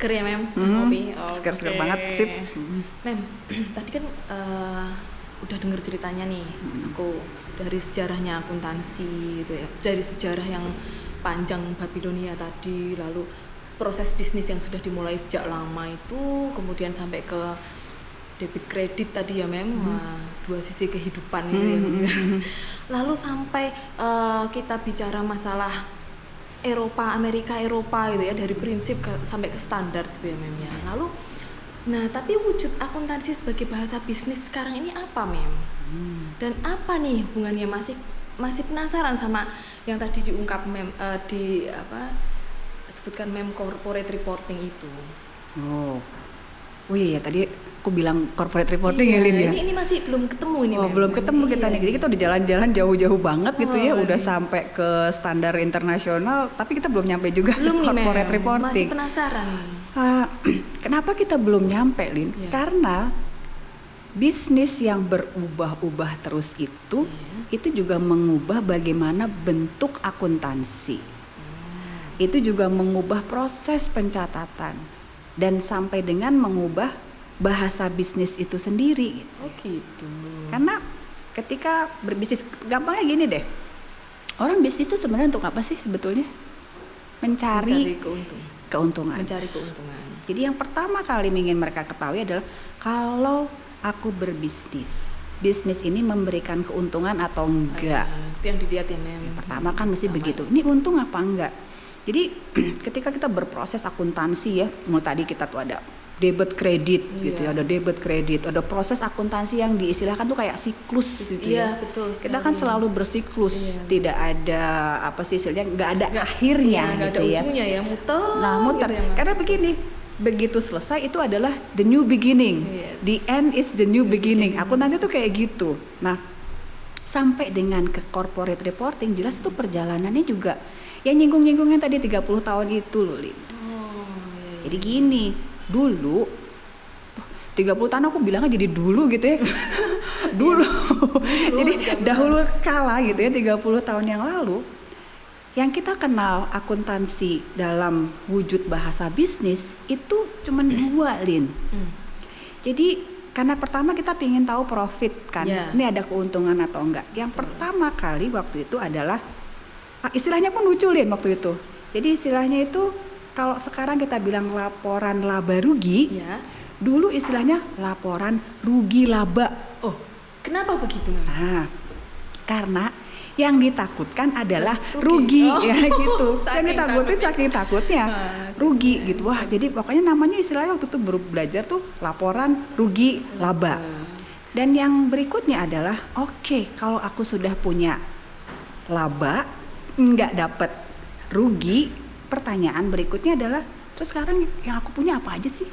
Seger ya Mem, kopi. Seger-seger banget, sip. Mem, tadi kan udah denger ceritanya nih, aku dari sejarahnya akuntansi gitu ya, dari sejarah yang panjang Babilonia tadi, lalu proses bisnis yang sudah dimulai sejak lama itu, kemudian sampai ke debit kredit tadi ya Mem, dua sisi kehidupan gitu ya Mem. Lalu sampai kita bicara masalah Eropa, Amerika, Eropa gitu ya, dari prinsip sampai ke standar gitu ya Mem ya. Lalu, nah tapi wujud akuntansi sebagai bahasa bisnis sekarang ini apa Mem? Dan apa nih hubungannya, masih penasaran sama yang tadi diungkap Mem, sebutkan Mem corporate reporting itu. Oh iya tadi aku bilang corporate reporting ya Lin ya. Ini masih belum ketemu ini. Belum ketemu kita nih. Jadi kita udah jalan-jalan jauh-jauh banget gitu ya, udah sampai ke standar internasional, tapi kita belum nyampe juga ke corporate reporting. Masih penasaran. Kenapa kita belum nyampe Lin? Karena bisnis yang berubah-ubah terus itu juga mengubah bagaimana bentuk akuntansi. Itu juga mengubah proses pencatatan dan sampai dengan mengubah bahasa bisnis itu sendiri gitu. Oh gitu. Karena ketika berbisnis, gampangnya gini deh. Orang bisnis itu sebenarnya untuk apa sih sebetulnya? Mencari keuntungan. Mencari keuntungan. Jadi yang pertama kali ingin mereka ketahui adalah kalau aku berbisnis, bisnis ini memberikan keuntungan atau enggak. Itu yang dilihat ya Mem. Pertama kan mesti begitu. Ini untung apa enggak? Jadi ketika kita berproses akuntansi ya, mulai tadi kita tuh ada debit kredit gitu ya, ada debit kredit, ada proses akuntansi yang diistilahkan tuh kayak siklus gitu ya. Betul. Kita kan selalu bersiklus, tidak ada apa sih istilahnya, nggak ada akhirnya gitu ada ya. Ujungnya ya muter. Nah muter, gitu ya, karena begini, begitu selesai itu adalah the new beginning, the end is the new beginning. Akuntansi tuh kayak gitu. Nah sampai dengan ke corporate reporting, jelas itu perjalanannya juga. Ya nyinggung-nyinggungnya tadi 30 tahun itu loh Lin. Jadi gini, dulu 30 tahun aku bilangnya jadi dulu gitu ya. dulu. Jadi dahulu kala gitu ya, 30 tahun yang lalu yang kita kenal akuntansi dalam wujud bahasa bisnis itu cuman dua Lin. Jadi karena pertama kita ingin tahu profit kan, ini ada keuntungan atau enggak. Yang pertama kali waktu itu adalah istilahnya pun lucu Lin waktu itu. Jadi istilahnya itu kalau sekarang kita bilang laporan laba rugi, dulu istilahnya laporan rugi laba. Oh, kenapa begitu Mem? Nah, karena yang ditakutkan adalah rugi ya gitu. Yang ditakutin saking takutnya rugi gitu. Wah, jadi pokoknya namanya istilahnya waktu itu baru belajar tuh laporan rugi laba. Dan yang berikutnya adalah oke, kalau aku sudah punya laba nggak dapat rugi, pertanyaan berikutnya adalah terus sekarang yang aku punya apa aja sih?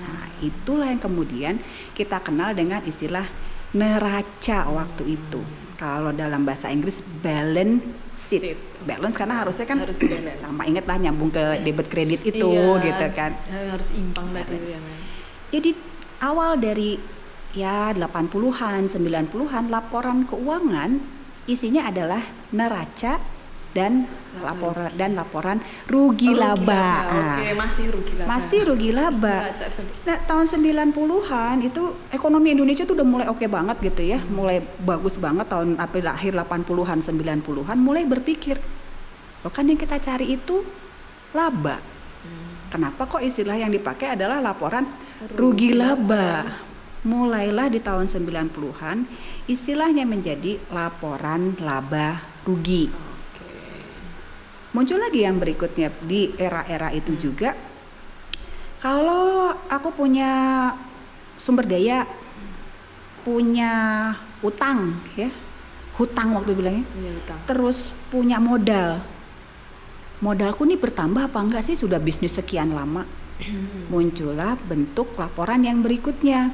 Nah itulah yang kemudian kita kenal dengan istilah neraca waktu itu. Kalau dalam bahasa Inggris balance sheet. Balance karena harusnya kan harus sama, inget lah nyambung ke debit kredit itu gitu kan. Harus imbang tadi ya. Jadi awal dari ya 80-an, 90-an laporan keuangan isinya adalah neraca dan laporan rugi laba. Oke, masih rugi laba. Nah, tahun 90-an itu ekonomi Indonesia tuh udah mulai oke banget gitu ya. Mulai bagus banget tahun akhir 80-an 90-an mulai berpikir, loh kan yang kita cari itu laba. Kenapa kok istilah yang dipakai adalah laporan rugi laba? Mulailah di tahun 90-an istilahnya menjadi laporan laba rugi. Muncul lagi yang berikutnya di era-era itu juga. Kalau aku punya sumber daya, punya utang ya, hutang waktu bilangnya, terus punya modalku nih bertambah apa enggak sih sudah bisnis sekian lama. Muncullah bentuk laporan yang berikutnya.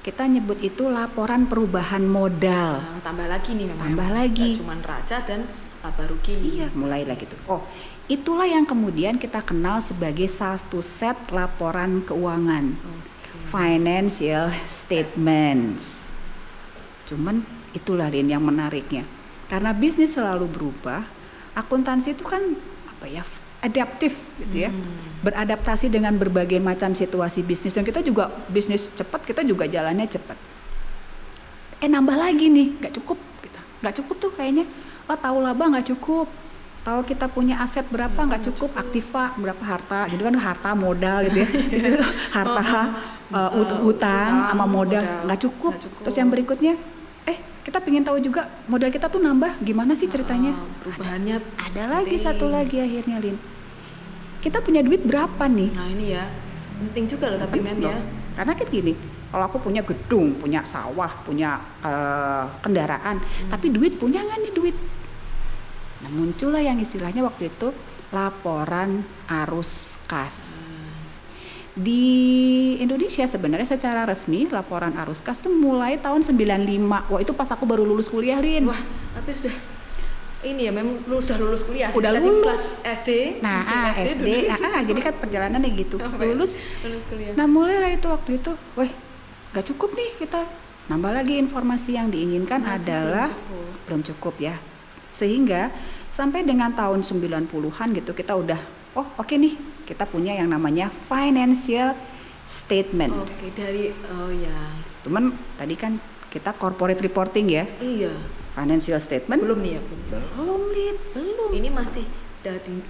Kita nyebut itu laporan perubahan modal. Tambah lagi nih memang. Tambah lagi. Gak cuma neraca dan laba rugi. Iya, mulailah gitu. Oh, itulah yang kemudian kita kenal sebagai satu set laporan keuangan. Financial statements. Cuman itulah Lin yang menariknya. Karena bisnis selalu berubah, akuntansi itu kan apa ya? adaptif gitu ya, beradaptasi dengan berbagai macam situasi bisnis, dan kita juga bisnis cepat, kita juga jalannya cepat. Nambah lagi nih, nggak cukup kita, nggak cukup tuh kayaknya, tahu laba nggak cukup, tahu kita punya aset berapa nggak cukup, aktiva berapa, harta gitu kan, harta modal gitu ya, di situ harta utang sama modal nggak cukup. Terus yang berikutnya, kita pengen tahu juga modal kita tuh nambah gimana sih ceritanya. Perubahannya ada lagi satu lagi akhirnya, Lin, kita punya duit berapa nih. Nah ini ya penting juga loh, tapi Mem ya, karena kan gini, kalau aku punya gedung, punya sawah, punya kendaraan, tapi duit punya nggak nih duit. Nah muncullah yang istilahnya waktu itu laporan arus kas. Di Indonesia sebenarnya secara resmi laporan arus kas itu mulai tahun 95. Wah itu pas aku baru lulus kuliah, Lin. Wah tapi sudah ini ya, memang sudah lulus kuliah. Udah tadi lulus. Kelas SD. Nah SD, jadi kan perjalanannya gitu. Lulus kuliah. Nah mulailah itu waktu itu, gak cukup nih kita, nambah lagi informasi yang diinginkan adalah belum cukup ya. Sehingga sampai dengan tahun 90-an gitu kita udah oke nih, kita punya yang namanya financial statement. Oke, dari Cuman tadi kan kita corporate reporting ya. Iya. Financial statement belum nih ya, belum. Ini masih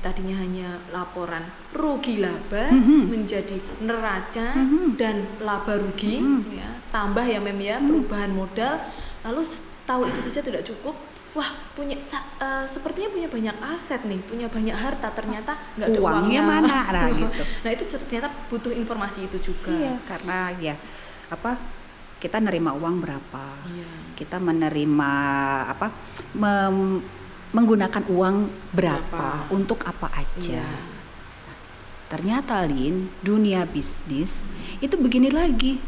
tadinya hanya laporan rugi laba menjadi neraca dan laba rugi ya, tambah ya Mem ya, perubahan modal, lalu tahu itu saja tidak cukup. Wah, sepertinya punya banyak aset nih, punya banyak harta, ternyata nggak ada uangnya mana, nah gitu. Nah itu ternyata butuh informasi itu juga. Iya, karena ya kita nerima uang berapa, kita menerima menggunakan uang berapa, untuk apa aja. Ternyata Lin, dunia bisnis itu begini lagi.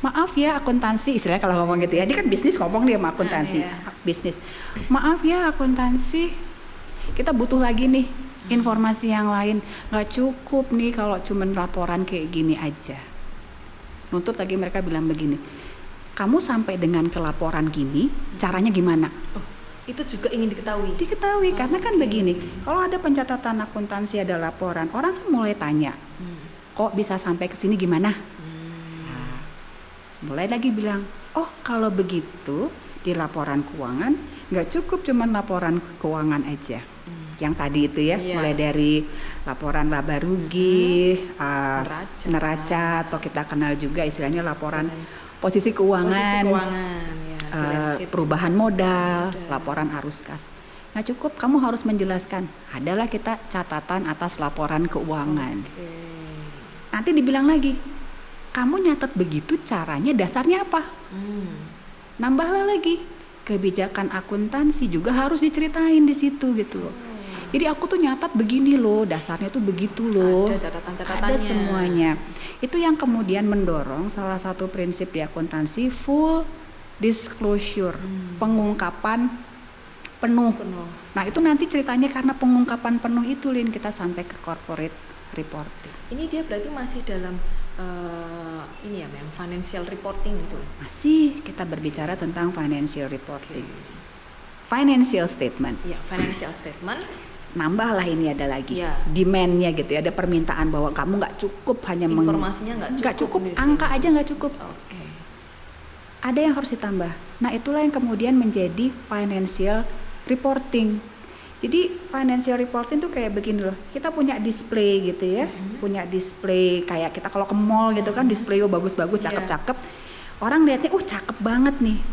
Maaf ya akuntansi, istilahnya kalau ngomong gitu ya, dia kan bisnis ngomong dia sama akuntansi, bisnis. Maaf ya akuntansi, kita butuh lagi nih informasi yang lain. Nggak cukup nih kalau cuman laporan kayak gini aja. Nuntut lagi, mereka bilang begini, kamu sampai dengan ke laporan gini, caranya gimana? Itu juga ingin diketahui. Karena kan begini, kalau ada pencatatan akuntansi, ada laporan, orang kan mulai tanya, kok bisa sampai ke sini gimana? Mulai lagi bilang, kalau begitu di laporan keuangan nggak cukup cuman laporan keuangan aja. Yang tadi itu ya, mulai dari laporan laba rugi, neraca, atau kita kenal juga istilahnya laporan posisi keuangan, perubahan modal, laporan arus kas. Nggak cukup, kamu harus menjelaskan, adalah kita catatan atas laporan keuangan. Nanti dibilang lagi, kamu nyatet begitu caranya, dasarnya apa? Nambahlah lagi, kebijakan akuntansi juga harus diceritain di situ gitu loh. Jadi aku tuh nyatat begini loh, dasarnya tuh begitu loh. Ada catatan-catatannya. Ada semuanya. Itu yang kemudian mendorong salah satu prinsip di akuntansi, full disclosure, pengungkapan penuh. Nah itu nanti ceritanya karena pengungkapan penuh itu, Lin, kita sampai ke corporate reporting. Ini dia berarti masih dalam ini ya Mem, financial reporting gitu. Masih kita berbicara tentang financial reporting. Financial statement. Ya, financial statement. Nambahlah ini ada lagi demand-nya gitu ya, ada permintaan bahwa kamu nggak cukup hanya informasinya nggak cukup, angka aja nggak cukup. Ada yang harus ditambah. Nah itulah yang kemudian menjadi financial reporting. Jadi financial reporting tuh kayak begini loh, kita punya display gitu ya, punya display kayak kita kalau ke mall gitu kan, display bagus-bagus, cakep-cakep, orang lihatnya cakep banget nih,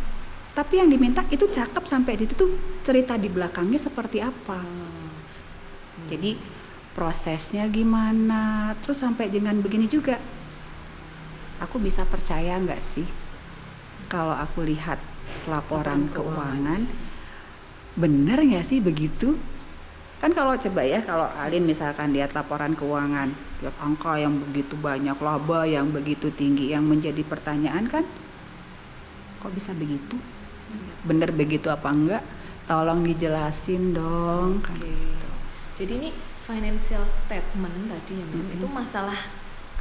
tapi yang diminta itu cakep sampai di situ tuh cerita di belakangnya seperti apa. Jadi prosesnya gimana, terus sampai dengan begini juga, aku bisa percaya nggak sih kalau aku lihat laporan keuangan, bener nggak sih begitu? Kan kalau coba ya, kalau Alin misalkan lihat laporan keuangan, lihat angka yang begitu banyak, laba yang begitu tinggi, yang menjadi pertanyaan kan, kok bisa begitu? Bener begitu apa enggak? Tolong dijelasin dong. Kan gitu. Jadi ini financial statement tadi ya, itu masalah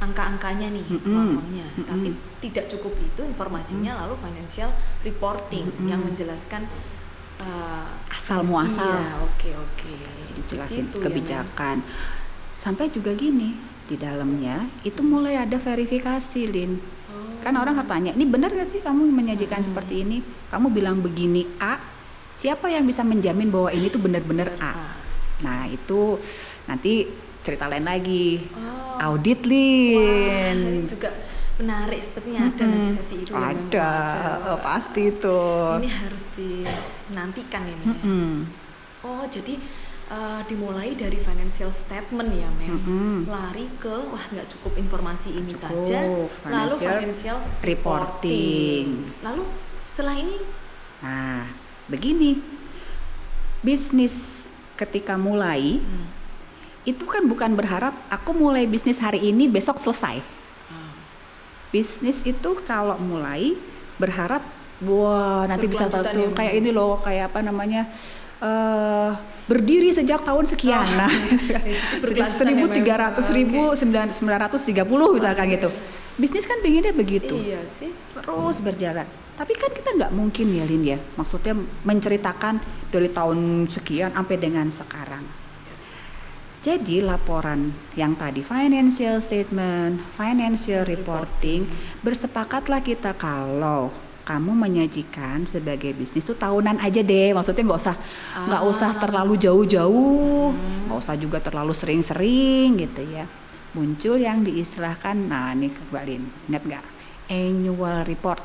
angka-angkanya nih, uang-uangnya, tapi tidak cukup itu informasinya, lalu financial reporting yang menjelaskan asal muasal. Iya, oke. Dijelasin Di situ kebijakan. Sampai juga gini, di dalamnya itu mulai ada verifikasi, Lin. Kan orang tanya, ini benar gak sih kamu menyajikan seperti ini? Kamu bilang begini A, siapa yang bisa menjamin bahwa ini tuh benar-benar A? Nah itu nanti cerita lain lagi. Audit, Lin. Wah, ini juga menarik sepertinya ada nanti sesi itu. Ada, pasti itu. Ini harus dinantikan ini. Oh jadi dimulai dari financial statement ya Mem. Lari ke nggak cukup informasi ini saja, lalu financial reporting. Lalu setelah ini, nah begini, bisnis ketika mulai itu kan bukan berharap aku mulai bisnis hari ini besok selesai. Bisnis itu kalau mulai berharap wah nanti bisa satu kayak ini loh, kayak apa namanya, berdiri sejak tahun sekian, 1930 misalkan gitu. Bisnis kan pengennya begitu. Iya sih. Terus berjalan. Tapi kan kita nggak mungkin ya Lin ya, maksudnya menceritakan dari tahun sekian sampai dengan sekarang. Jadi laporan yang tadi financial statement, financial reporting, bersepakatlah kita kalau kamu menyajikan sebagai bisnis tuh tahunan aja deh, maksudnya nggak usah terlalu jauh-jauh, nggak usah juga terlalu sering-sering gitu ya. Muncul yang diistilahkan, nah ini Mbak Lin, ingat nggak? Annual report.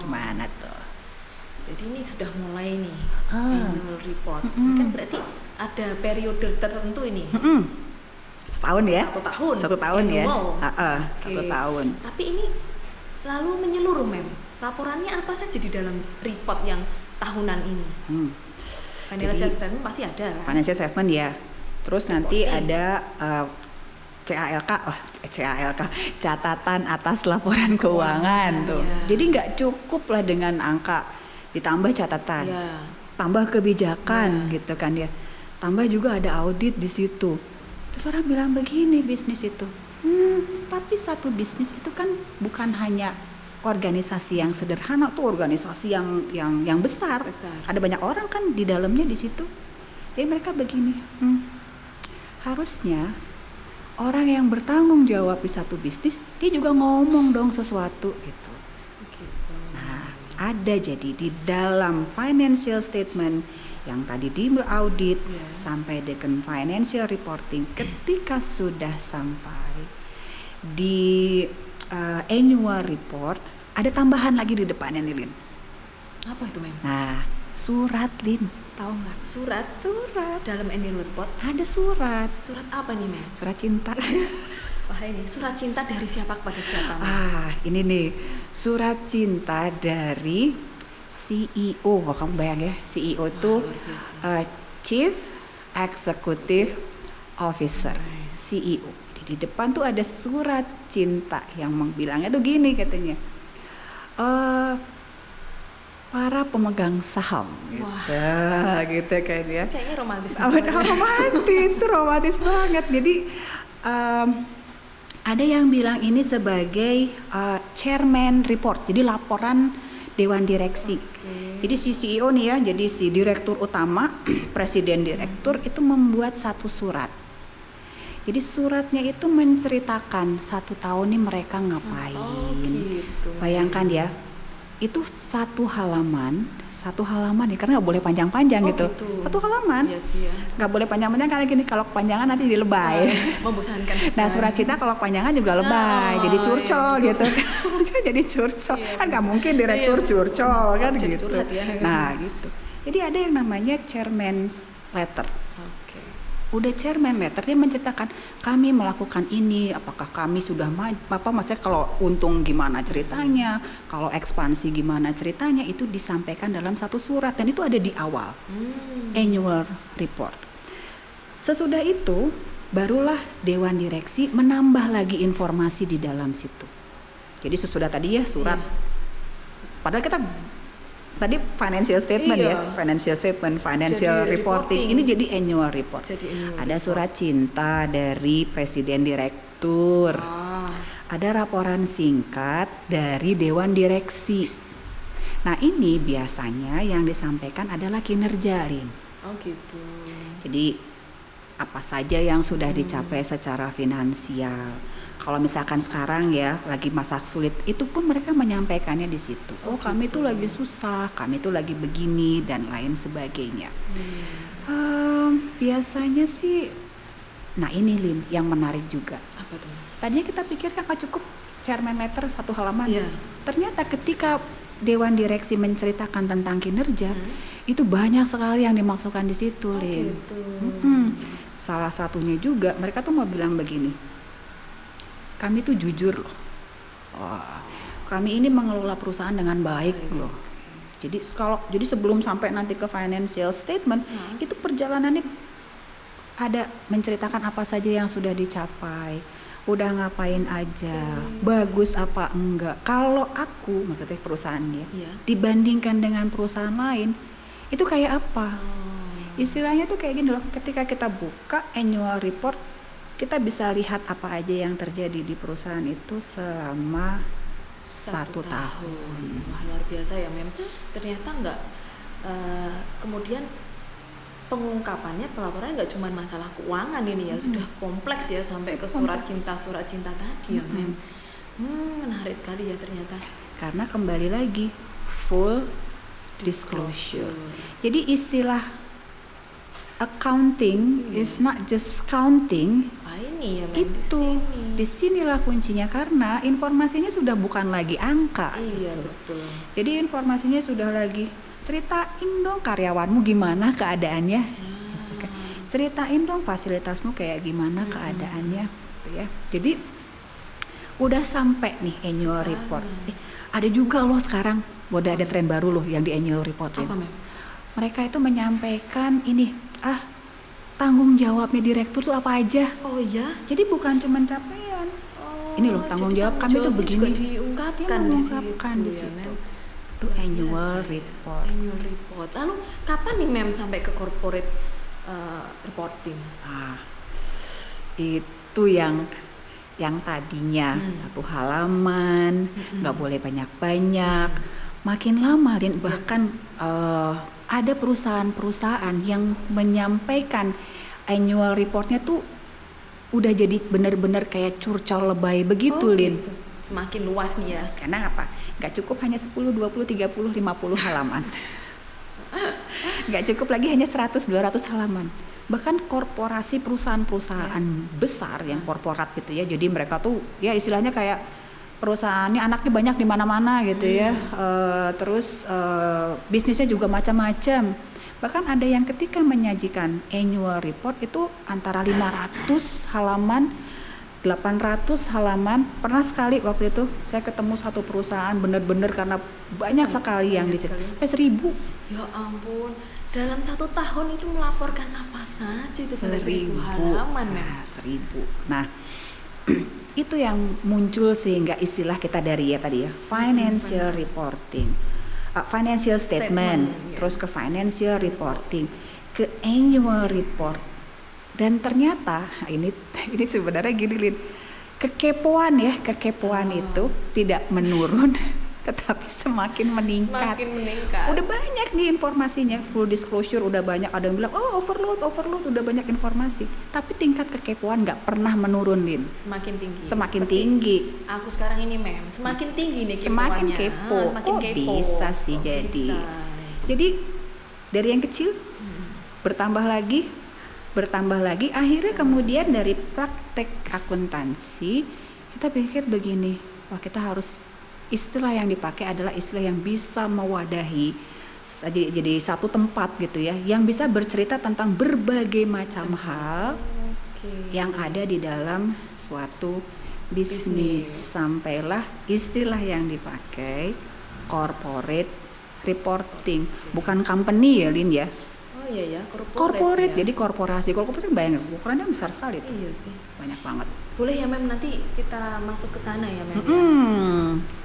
Gimana tuh? Jadi ini sudah mulai nih annual report. Kan berarti ada periode tertentu ini. Setahun ya? Satu tahun ya? Okay. 1 tahun. Tapi ini lalu menyeluruh Mem. Laporannya apa saja di dalam report yang tahunan ini? Financial statement pasti ada. Financial statement ya. Terus reporting. Nanti ada CALK, catatan atas laporan keuangan tuh. Ya. Jadi nggak cukup lah dengan angka, ditambah catatan, tambah kebijakan gitu kan ya. Tambah juga ada audit di situ. Terus orang bilang begini bisnis itu. Tapi satu bisnis itu kan bukan hanya organisasi yang sederhana, tuh organisasi yang besar. Ada banyak orang kan di dalamnya di situ. Jadi mereka begini, harusnya orang yang bertanggung jawab di satu bisnis dia juga ngomong dong sesuatu gitu. Nah, ada jadi di dalam financial statement yang tadi di audit sampai dengan financial reporting, ketika sudah sampai di annual report ada tambahan lagi di depannya nih Lin. Apa itu Mem? Nah, surat Lin, tahu nggak? Surat dalam annual report ada surat. Surat apa nih Mem? Surat cinta. Wah ini surat cinta dari siapa kepada siapa? Ini nih surat cinta dari CEO. Wah kamu bayang ya, CEO itu Chief Executive Officer, CEO. Di depan tuh ada surat cinta yang bilangnya tuh gini katanya, para pemegang saham gitu kan ya. Kayaknya romantis. Romantis banget. Jadi ada yang bilang ini sebagai chairman report, jadi laporan dewan direksi. Jadi si CEO nih ya, jadi si direktur utama, presiden direktur itu membuat satu surat. Jadi suratnya itu menceritakan 1 tahun nih mereka ngapain. Bayangkan ya, itu satu halaman ya, karena nggak boleh panjang-panjang gitu. 1 halaman. Nggak boleh panjang-panjang karena gini, kalau kepanjangan nanti jadi lebay. Membosankan. Nah surat cinta kalau kepanjangan juga lebay, jadi curcol gitu. Jadi curcol kan nggak mungkin direktur curcol kan gitu. Nah gitu. Jadi ada yang namanya chairman's letter. Udah chairman letter dia menceritakan kami melakukan ini, apakah kami sudah maksudnya kalau untung gimana ceritanya, kalau ekspansi gimana ceritanya, itu disampaikan dalam satu surat dan itu ada di awal annual report. Sesudah itu barulah dewan direksi menambah lagi informasi di dalam situ. Jadi sesudah tadi ya surat, padahal kita tadi financial statement financial reporting. Ini jadi annual report. Ada surat cinta dari presiden direktur. Ada laporan singkat dari dewan direksi. Nah ini biasanya yang disampaikan adalah kinerja, Lin. Oh gitu. Jadi apa saja yang sudah dicapai secara finansial. Kalau misalkan sekarang ya lagi masa sulit, itu pun mereka menyampaikannya di situ. Oh kami tuh lagi susah, kami tuh lagi begini dan lain sebagainya. Biasanya sih, nah ini Lin yang menarik juga. Apa tuh? Tadinya kita pikir kan cukup chairman letter 1 halaman. Iya. Ternyata ketika Dewan Direksi menceritakan tentang kinerja, itu banyak sekali yang dimasukkan di situ, Lin. Gitu. Salah satunya juga mereka tuh mau bilang begini, kami tuh jujur loh. Wah, kami ini mengelola perusahaan dengan baik loh. Jadi sebelum sampai nanti ke financial statement, itu perjalanannya ada menceritakan apa saja yang sudah dicapai, udah ngapain aja, bagus apa enggak. Kalau aku, maksudnya perusahaannya, dibandingkan dengan perusahaan lain, itu kayak apa? Istilahnya tuh kayak gini loh, ketika kita buka annual report, kita bisa lihat apa aja yang terjadi di perusahaan itu selama 1 tahun. Wah luar biasa ya Mem. Ternyata nggak kemudian pengungkapannya, pelaporan nggak cuma masalah keuangan ini ya, sudah kompleks ya sampai ke surat cinta tadi ya Mem. Menarik sekali ya ternyata. Karena kembali lagi full disclosure. Jadi istilah accounting is not just counting. Ini ya Mem, itu disinilah kuncinya, karena informasinya sudah bukan lagi angka. Iya betul. Jadi informasinya sudah lagi, ceritain dong karyawanmu gimana keadaannya, ceritain dong fasilitasmu kayak gimana keadaannya, gitu ya. Jadi udah sampai nih annual report. Ada juga loh sekarang, udah ada tren baru loh yang di annual report. Apa Mem? Mereka itu menyampaikan ini, tanggung jawabnya direktur tuh apa aja. Oh iya? Jadi bukan cuma capaian. Ini loh tanggung jawab kami tuh begini. Diungkapkan di situ. Itu annual report. Annual report. Lalu kapan nih Mem sampai ke corporate reporting? Itu yang tadinya 1 halaman, nggak boleh banyak-banyak. Makin lama, Lin, bahkan ada perusahaan-perusahaan yang menyampaikan annual reportnya tuh udah jadi benar-benar kayak curcol lebay begitu, Lin. Gitu. Semakin luas nih ya. Karena apa? Nggak cukup hanya 10, 20, 30, 50 halaman. Nggak cukup lagi hanya 100, 200 halaman. Bahkan korporasi perusahaan-perusahaan besar yang korporat gitu ya. Jadi mereka tuh ya istilahnya kayak perusahaannya anaknya banyak di mana-mana gitu ya. Terus bisnisnya juga macam-macam. Bahkan ada yang ketika menyajikan annual report itu antara 500 halaman, 800 halaman. Pernah sekali waktu itu saya ketemu satu perusahaan benar-benar karena banyak sekali yang di situ. 1.000. Ya ampun. Dalam 1 tahun itu melaporkan apa saja itu sampai 1.000 halaman Mem. 1.000. Nah, itu yang muncul sehingga istilah kita dari tadi ya financial reporting, financial statement, terus ke financial reporting, ke annual report. Dan ternyata ini sebenarnya gini, Lin, kekepoan itu tidak menurun tetapi semakin meningkat. Udah banyak nih informasinya, full disclosure udah banyak. Ada yang bilang overload udah banyak informasi, tapi tingkat kekepoan nggak pernah menurun, Lin. Semakin tinggi. Aku sekarang ini Mem, semakin tinggi nih kepoannya. Semakin kepo. Kok bisa sih jadi? Jadi dari yang kecil bertambah lagi, akhirnya kemudian dari praktek akuntansi kita pikir begini, wah kita harus, istilah yang dipakai adalah istilah yang bisa mewadahi, jadi satu tempat gitu ya, yang bisa bercerita tentang berbagai macam hal yang ada di dalam suatu bisnis. Sampailah istilah yang dipakai corporate reporting, bukan company ya, Lin ya. Oh iya ya, corporate ya. Jadi korporasi bayangin ukurannya besar sekali tuh. Iya sih. Banyak banget. Boleh ya Mem, nanti kita masuk ke sana ya Mem.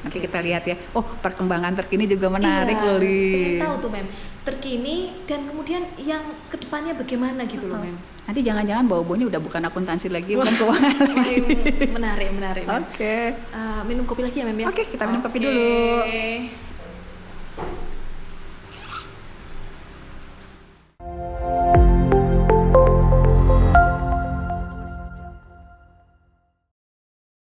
Nanti kita lihat ya. Oh, perkembangan terkini juga menarik loh, Li. Pengen tahu tuh Mem, terkini dan kemudian yang kedepannya bagaimana gitu loh Mem. Nanti jangan-jangan bau-baunya udah bukan akuntansi lagi, bukan keuangan lagi. Menarik Mem. Oke. Minum kopi lagi ya Mem ya. Oke, kita minum kopi dulu.